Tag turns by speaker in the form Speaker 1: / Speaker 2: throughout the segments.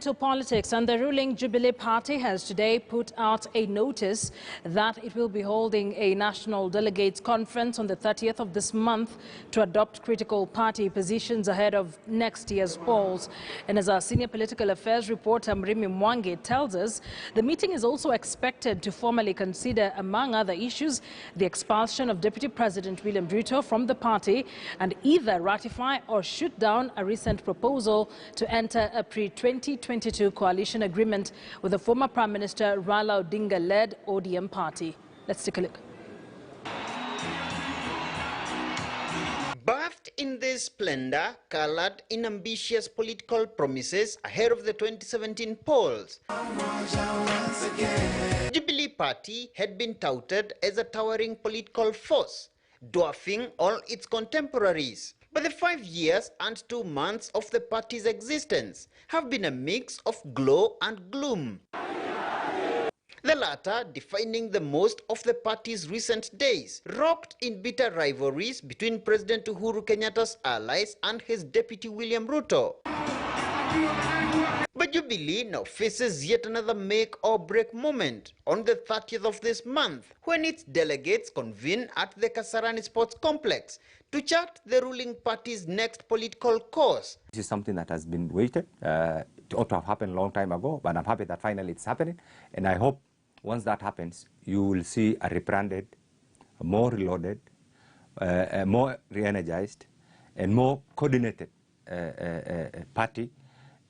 Speaker 1: To politics, and the ruling Jubilee party has today put out a notice that it will be holding a national delegates conference on the 30th of this month to adopt critical party positions ahead of next year's polls. And as our senior political affairs reporter Mrimi Mwangi tells us, the meeting is also expected to formally consider, among other issues, the expulsion of Deputy President William Ruto from the party and either ratify or shoot down a recent proposal to enter a pre-2022 coalition agreement with the former Prime Minister Raila Odinga-led ODM party. Let's take a look.
Speaker 2: Bathed in this splendor, colored in ambitious political promises ahead of the 2017 polls, Jubilee Party had been touted as a towering political force, dwarfing all its contemporaries. But the 5 years and 2 months of the party's existence have been a mix of glow and gloom. The latter defining the most of the party's recent days, rocked in bitter rivalries between President Uhuru Kenyatta's allies and his deputy William Ruto. But Jubilee now faces yet another make-or-break moment on the 30th of this month, when its delegates convene at the Kasarani Sports Complex to chart the ruling party's next political course.
Speaker 3: This is something that has been waited. It ought to have happened a long time ago, but I'm happy that finally it's happening. And I hope once that happens, you will see a rebranded, more reloaded, more re-energized, and more coordinated party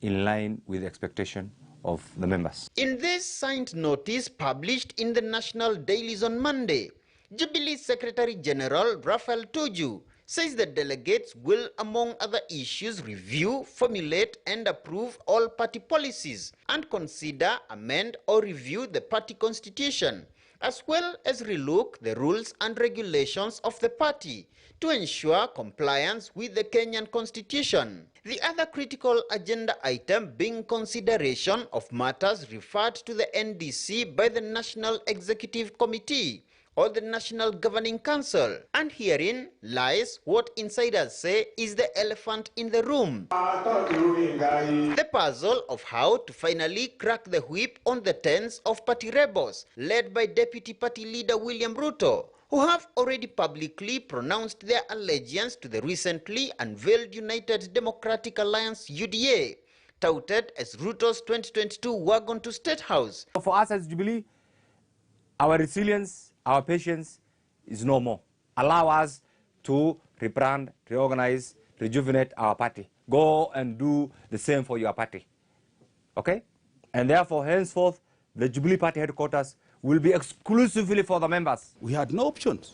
Speaker 3: in line with the expectation of the members.
Speaker 2: In this signed notice published in the national dailies on Monday, Jubilee Secretary General Raphael Tuju says the delegates will, among other issues, review, formulate and approve all party policies and consider, amend or review the party constitution, as well as relook the rules and regulations of the party to ensure compliance with the Kenyan constitution. The other critical agenda item being consideration of matters referred to the NDC by the National Executive Committee or the National Governing Council. And herein lies what insiders say is the elephant in the room. The puzzle of how to finally crack the whip on the tens of party rebels led by Deputy Party Leader William Ruto, who have already publicly pronounced their allegiance to the recently unveiled United Democratic Alliance UDA, touted as Ruto's 2022 wagon to State House.
Speaker 3: For us as Jubilee, our resilience, our patience is no more. Allow us to rebrand, reorganize, rejuvenate our party. Go and do the same for your party. Okay? And therefore, henceforth, the Jubilee Party headquarters will be exclusively for the members.
Speaker 4: We had no options.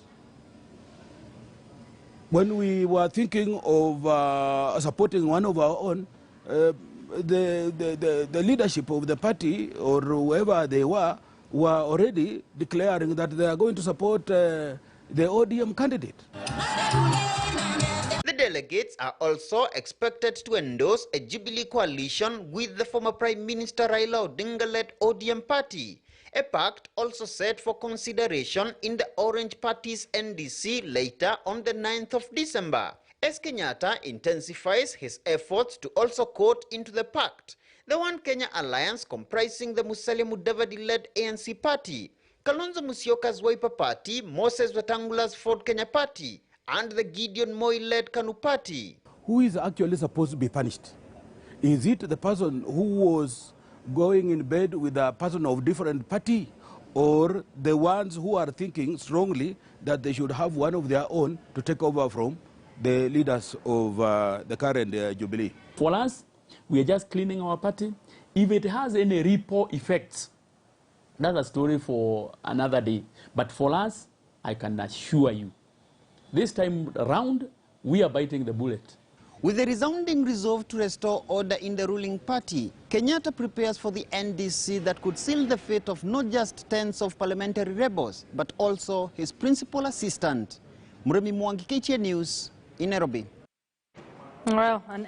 Speaker 4: When we were thinking of supporting one of our own, the leadership of the party, or whoever they were already declaring that they are going to support the ODM candidate.
Speaker 2: The delegates are also expected to endorse a Jubilee coalition with the former Prime Minister Raila Odinga-led ODM party, a pact also set for consideration in the Orange Party's NDC later on the 9th of December. As Kenyatta intensifies his efforts to also quote into the pact the One Kenya Alliance comprising the Musalia Mudavadi-led ANC party, Kalonzo Musyoka's Wiper party, Moses Wetangula's Ford Kenya party, and the Gideon Moi-led KANU party.
Speaker 4: Who is actually supposed to be punished? Is it the person who was going in bed with a person of different party, or the ones who are thinking strongly that they should have one of their own to take over from the leaders of the current Jubilee?
Speaker 5: For us, we are just cleaning our party. If it has any ripple effects, that's a story for another day. But for us, I can assure you, this time around, we are biting the bullet.
Speaker 2: With a resounding resolve to restore order in the ruling party, Kenyatta prepares for the NDC that could seal the fate of not just tens of parliamentary rebels, but also his principal assistant. Mrimi Mwangi, KTN News, in Nairobi.
Speaker 1: Well, an